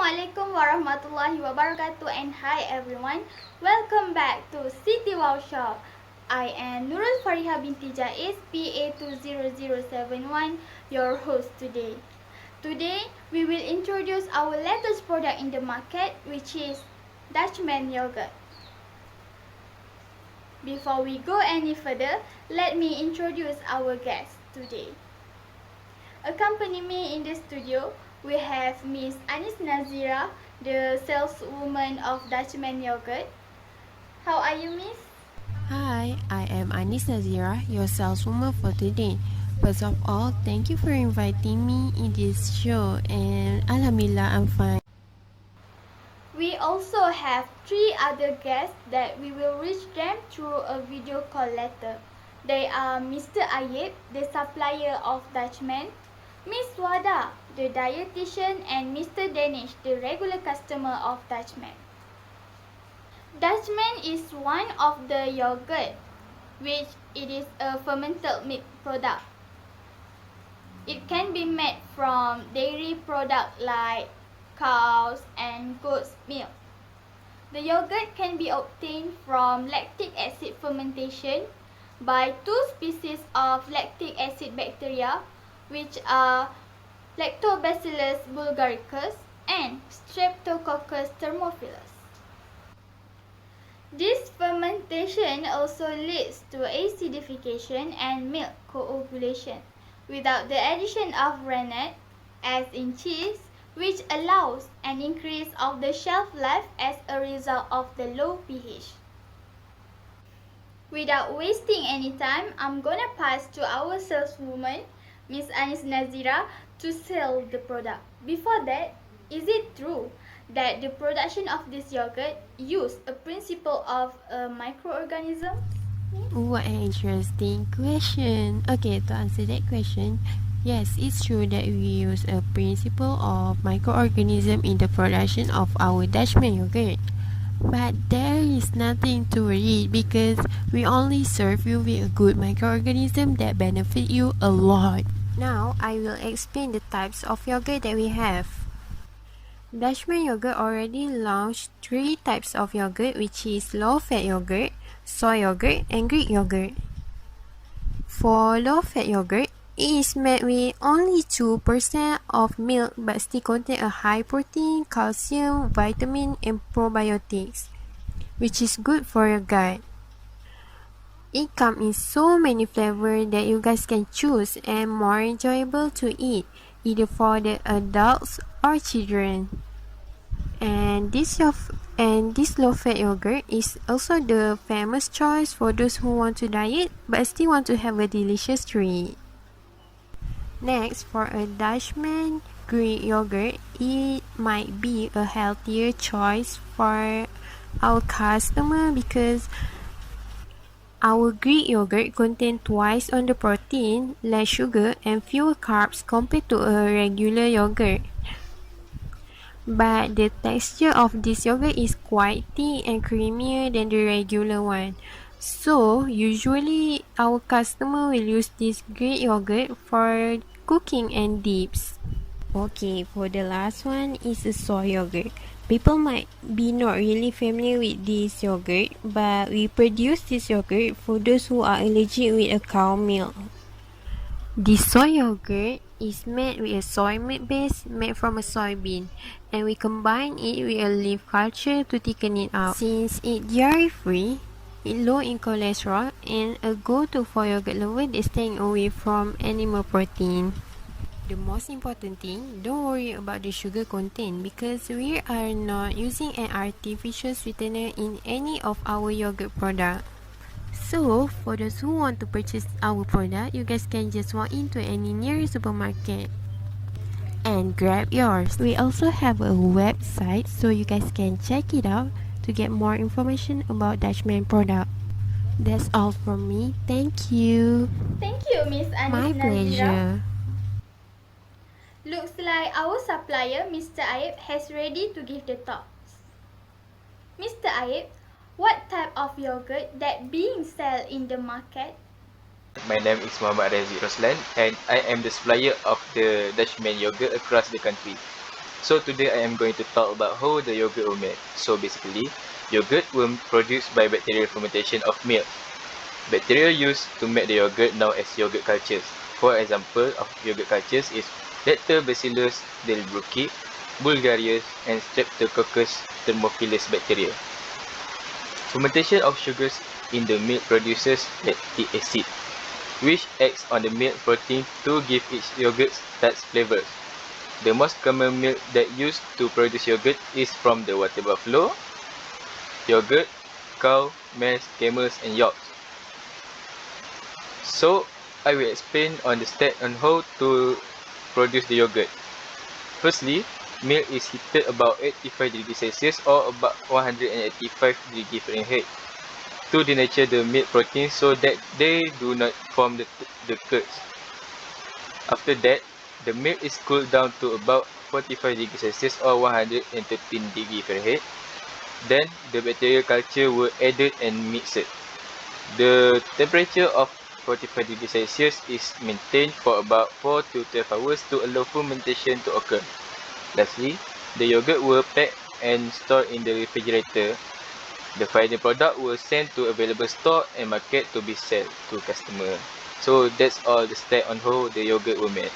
Assalamualaikum warahmatullahi wabarakatuh, and hi everyone. Welcome back to Cjwowshop. I am NURUL FARIHA BINTI PA20071, your host today. Today we will introduce our latest product in the market, which is Dutchman yogurt. Before we go any further, let me introduce our guest today. Accompanying me in the studio, we have Miss NAZIRAH, the saleswoman of Dutchman Yogurt. How are you, Miss? Hi, I am NAZIRAH, your saleswoman for today. First of all, thank you for inviting me in this show, and Alhamdulillah, I'm fine. We also have 3 other guests that we will reach them through a video call later. They are Mr. ARIEF, the supplier of Dutchman, Miss WAHIDA, the dietitian, and Mr. DANISH, the regular customer of Dutchman. Dutchman is one of the yogurt, which it is a fermented milk product. It can be made from dairy products like cows and goat's milk. The yogurt can be obtained from lactic acid fermentation by 2 species of lactic acid bacteria, which are Lactobacillus bulgaricus and Streptococcus thermophilus. This fermentation also leads to acidification and milk coagulation without the addition of rennet, as in cheese, which allows an increase of the shelf life as a result of the low pH. Without wasting any time, I'm gonna pass to our saleswoman, Miss NAZIRAH, to sell the product. Before that, is it true that the production of this yogurt use a principle of a microorganism? What an interesting question. Okay, to answer that question, yes, it's true that we use a principle of microorganism in the production of our Dutchman yogurt. But there is nothing to worry because we only serve you with a good microorganism that benefit you a lot. Now, I will explain the types of yogurt that we have. Dutchman yogurt already launched 3 types of yogurt, which is low-fat yogurt, soy yogurt, and Greek yogurt. For low-fat yogurt, it is made with only 2% of milk but still contain a high protein, calcium, vitamin, and probiotics, which is good for your gut. It comes in so many flavors that you guys can choose and more enjoyable to eat, either for the adults or children. And this low-fat yogurt is also the famous choice for those who want to diet but still want to have a delicious treat. Next, for a Dutchman Greek yogurt, it might be a healthier choice for our customer because our Greek yogurt contains twice on the protein, less sugar, and fewer carbs compared to a regular yogurt. But the texture of this yogurt is quite thick and creamier than the regular one. So, usually our customer will use this Greek yogurt for cooking and dips. Okay, for the last one is a soy yogurt. People might be not really familiar with this yogurt, but we produce this yogurt for those who are allergic with a cow milk. This soy yogurt is made with a soy milk base made from a soybean, and we combine it with a leaf culture to thicken it up. Since it's dairy-free, it's low in cholesterol, and a go-to for yogurt lover that's staying away from animal protein. The most important thing, don't worry about the sugar content because we are not using an artificial sweetener in any of our yogurt product. So, for those who want to purchase our product, you guys can just walk into any nearest supermarket and grab yours. We also have a website so you guys can check it out to get more information about Dutchman product. That's all from me. Thank you. Thank you, Miss My NAZIRAH. pleasure. Looks like our supplier, Mr. ARIEF, has ready to give the talks. Mr. ARIEF, what type of yogurt that being sold in the market? My name is MOHAMAD ROSLAN and I am the supplier of the Dutchman yogurt across the country. So today I am going to talk about how the yogurt was made. So basically, yogurt was produced by bacterial fermentation of milk. Bacteria used to make the yogurt known as yogurt cultures. For example of yogurt cultures is Lactobacillus delbrueckii, Bulgarius, and Streptococcus thermophilus bacteria. Fermentation of sugars in the milk produces lactic acid, which acts on the milk protein to give its yogurt such flavors. The most common milk that used to produce yogurt is from the water buffalo, yogurt, cow, mares, camels, and yolks. So, I will explain on the step on how to produce the yogurt. Firstly, milk is heated about 85 degrees Celsius or about 185 degrees Fahrenheit to denature the milk protein so that they do not form the curds. After that, the milk is cooled down to about 45 degrees Celsius or 113 degrees Fahrenheit. Then, the bacterial culture were added and mixed. The temperature of 45 degrees Celsius is maintained for about 4 to 12 hours to allow fermentation to occur. Lastly, the yogurt were packed and stored in the refrigerator. The final product was sent to available store and market to be sold to customer. So that's all the step on how the yogurt were made.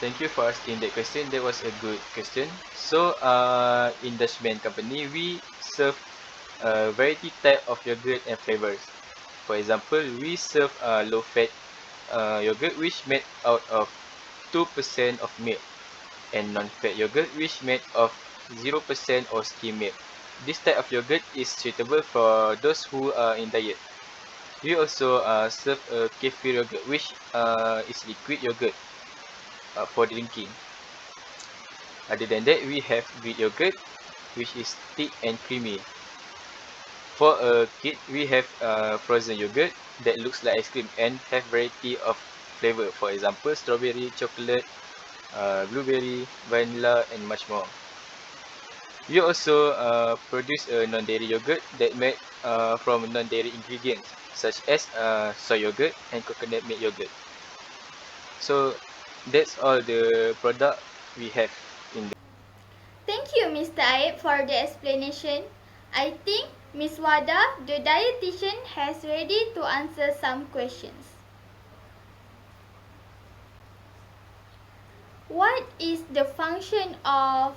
Thank you for asking that question. That was a good question. So in Dutchman company, we serve a variety type of yogurt and flavors. For example, we serve low-fat yogurt which made out of 2% of milk, and non-fat yogurt which made of 0% or skim milk. This type of yogurt is suitable for those who are in diet. We also serve a kefir yogurt which is liquid yogurt for drinking. Other than that, we have Greek yogurt which is thick and creamy. For a kid, we have frozen yogurt that looks like ice cream and have variety of flavor. For example, strawberry, chocolate, blueberry, vanilla, and much more. We also produce a non-dairy yogurt that made from non-dairy ingredients such as soy yogurt and coconut milk yogurt. So that's all the product we have in the. Thank you, Mr. Aib, for the explanation. I think Ms. Wada, the dietitian, has ready to answer some questions. What is the function of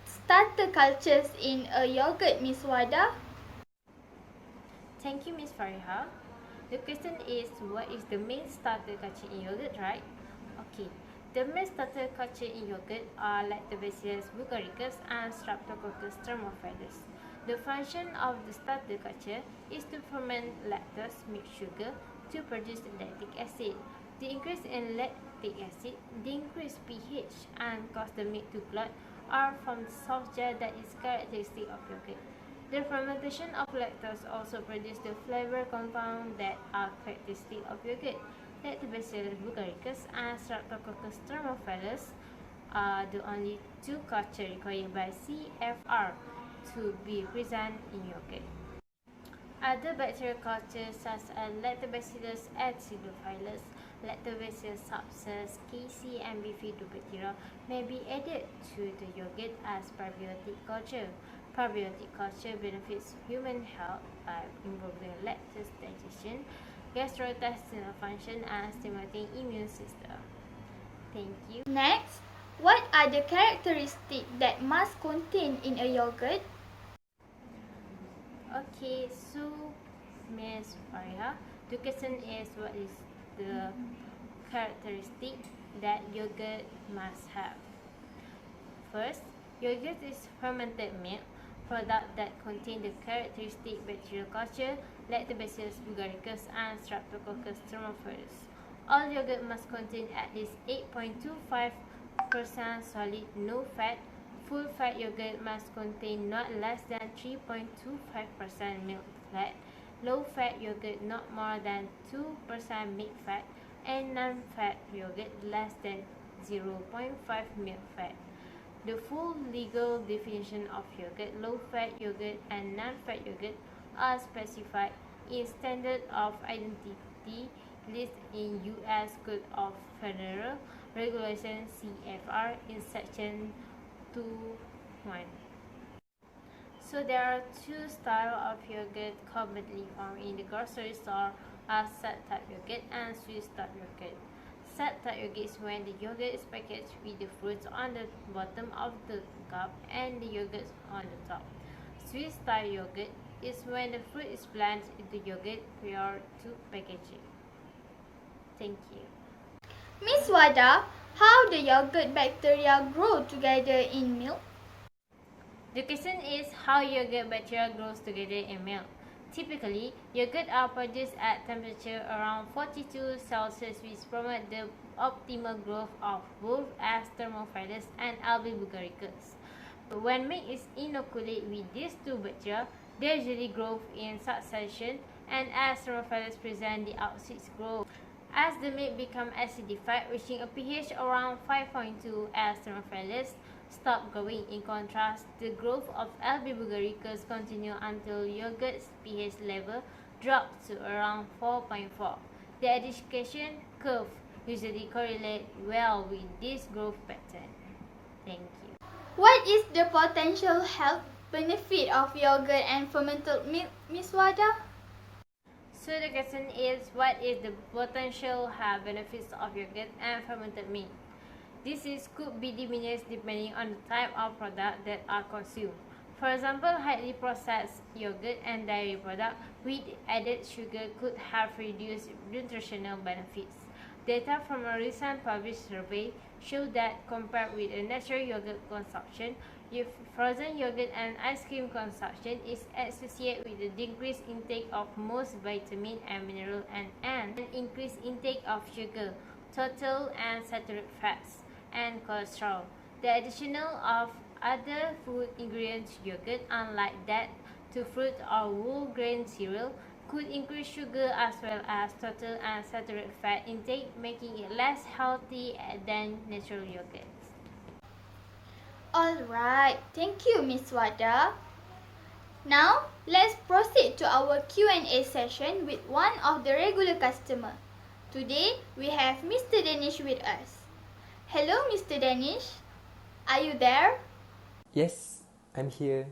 starter cultures in a yogurt, Ms. Wada? Thank you, Ms. Fariha. The question is, what is the main starter culture in yogurt, right? Okay. The main starter culture in yogurt are Lactobacillus bulgaricus and Streptococcus thermophilus. The function of the starter culture is to ferment lactose, milk sugar, to produce lactic acid. The increase in lactic acid, the increased pH, and cause the milk to clot are from the soft gel that is characteristic of yogurt. The fermentation of lactose also produces the flavor compound that are characteristic of yogurt. Lactobacillus bulgaricus and Streptococcus thermophilus are the only two cultures required by CFR to be present in yogurt. Other bacterial cultures such as Lactobacillus acidophilus, Lactobacillus substance, KC, and bifidobacteria may be added to the yogurt as prebiotic culture. Prebiotic culture benefits human health by improving lactose digestion, gastrointestinal function, and stimulating immune system. Thank you. Next, what are the characteristics that must contain in a yogurt? Okay, so Ms. Fariha, the question is, what is the characteristic that yogurt must have? First, yogurt is fermented milk product that contain the characteristic bacterial culture, Lactobacillus bulgaricus, and Streptococcus thermophilus. All yogurt must contain at least 8.25% solid, no fat. Full fat yogurt must contain not less than 3.25% milk fat. Low fat yogurt not more than 2% milk fat, and non-fat yogurt less than 0.5 milk fat. The full legal definition of yogurt, low-fat yogurt, and non-fat yogurt are specified in Standard of Identity listed in U.S. Code of Federal Regulation CFR in Section 2(1). So there are two styles of yogurt commonly found in the grocery store are set-type yogurt and Swiss-type yogurt. Set-type yogurt is when the yogurt is packaged with the fruits on the bottom of the cup and the yogurt on the top. Swiss-type yogurt is when the fruit is blended into yogurt prior to packaging. Thank you. Miss Wada, how the yogurt bacteria grow together in milk? The question is how yogurt bacteria grows together in milk. Typically, yogurt are produced at temperature around 42 Celsius, which promote the optimal growth of both Astromophilus and Albibugaricus. When milk is inoculated with these two bacteria, they usually grow in succession, and Astromophilus present the outside growth. As the milk becomes acidified, reaching a pH around 5.2, Astromophilus stop growing. In contrast, the growth of Albibugaricus continue until yogurt's pH level drops to around 4.4. The acidification curve usually correlate well with this growth pattern. Thank you. What is the potential health benefit of yogurt and fermented milk, Miss Wada? So the question is, what is the potential health benefits of yogurt and fermented milk? This could be diminished depending on the type of product that are consumed. For example, highly processed yogurt and dairy products with added sugar could have reduced nutritional benefits. Data from a recent published survey show that compared with a natural yogurt consumption, frozen yogurt and ice cream consumption is associated with a decreased intake of most vitamin and mineral and an increased intake of sugar, total and saturated fats, and cholesterol. The addition of other food ingredients to yogurt, unlike that to fruit or whole grain cereal, could increase sugar as well as total and saturated fat intake, making it less healthy than natural yogurt. Alright, thank you, Miss Wada. Now, let's proceed to our Q&A session with one of the regular customers. Today, we have Mr. Danish with us. Hello, Mr. Danish. Are you there? Yes, I'm here.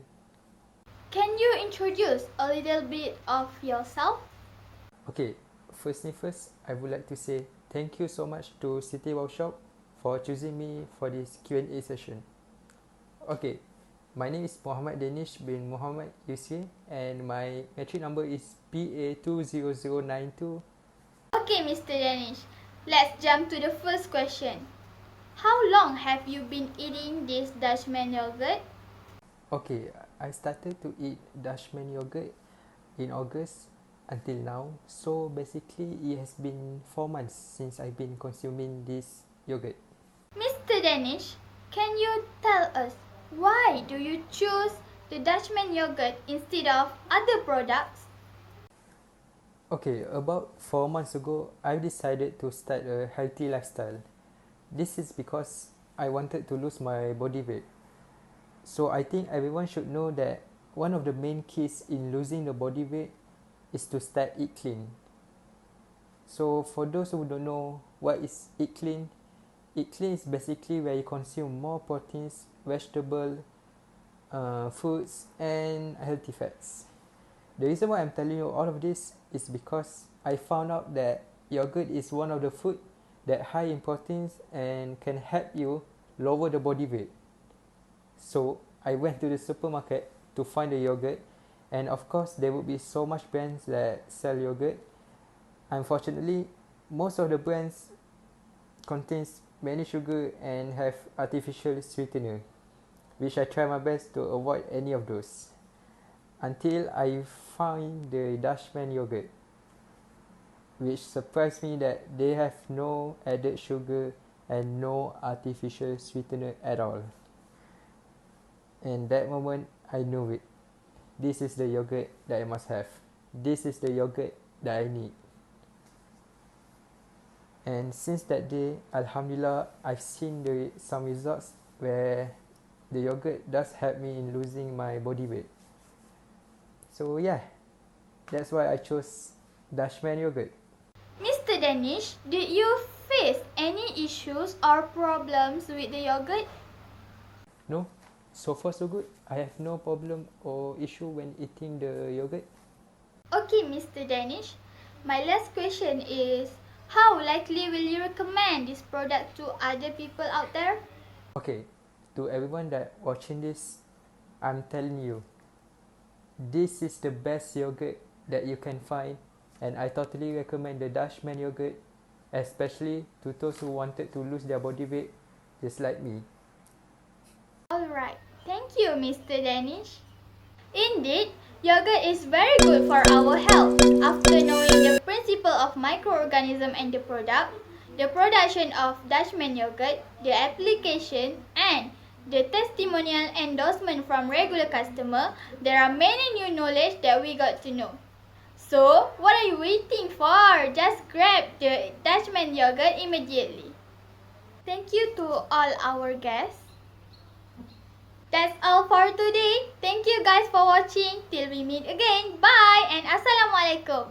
Can you introduce a little bit of yourself? Okay, first thing first, I would like to say thank you so much to Cjwowshop for choosing me for this Q&A session. Okay, my name is Muhammad Danish bin Muhammad YUSRI and my entry number is PA20092. Okay, Mr. Danish. Let's jump to the first question. How long have you been eating this Dutchman yogurt? Okay, I started to eat Dutchman yogurt in August until now. So basically, it has been 4 months since I've been consuming this yogurt. Mr. Danish, can you tell us why do you choose the Dutchman yogurt instead of other products? Okay, about 4 months ago, I decided to start a healthy lifestyle. This is because I wanted to lose my body weight. So I think everyone should know that one of the main keys in losing the body weight is to start eat clean. So for those who don't know what is eat clean is basically where you consume more proteins, vegetable, fruits and healthy fats. The reason why I'm telling you all of this is because I found out that yogurt is one of the food that high in proteins and can help you lower the body weight. So I went to the supermarket to find the yogurt, and of course there would be so much brands that sell yogurt. Unfortunately, most of the brands contains many sugar and have artificial sweetener, which I try my best to avoid any of those. Until I found the Dutchman yogurt, which surprised me that they have no added sugar and no artificial sweetener at all. And that moment I knew it. This is the yogurt that I must have. This is the yogurt that I need. And since that day, Alhamdulillah, I've seen some results where the yogurt does help me in losing my body weight. So yeah, that's why I chose Dutchman yogurt. Mr. Danish, did you face any issues or problems with the yogurt? No, so far so good. I have no problem or issue when eating the yogurt. Okay, Mr. Danish. My last question is, how likely will you recommend this product to other people out there? Okay, to everyone that watching this, I'm telling you, this is the best yogurt that you can find, and I totally recommend the Dutchman yogurt, especially to those who wanted to lose their body weight, just like me. Alright, thank you, Mr. Danish. Indeed, yogurt is very good for our health. After knowing the principle of microorganism and the product, the production of Dutchman yogurt, the application, and the testimonial endorsement from regular customer, there are many new knowledge that we got to know. So, what are you waiting for? Just grab the Dutchman yogurt immediately. Thank you to all our guests. That's all for today. Thank you guys for watching. Till we meet again. Bye and Assalamualaikum.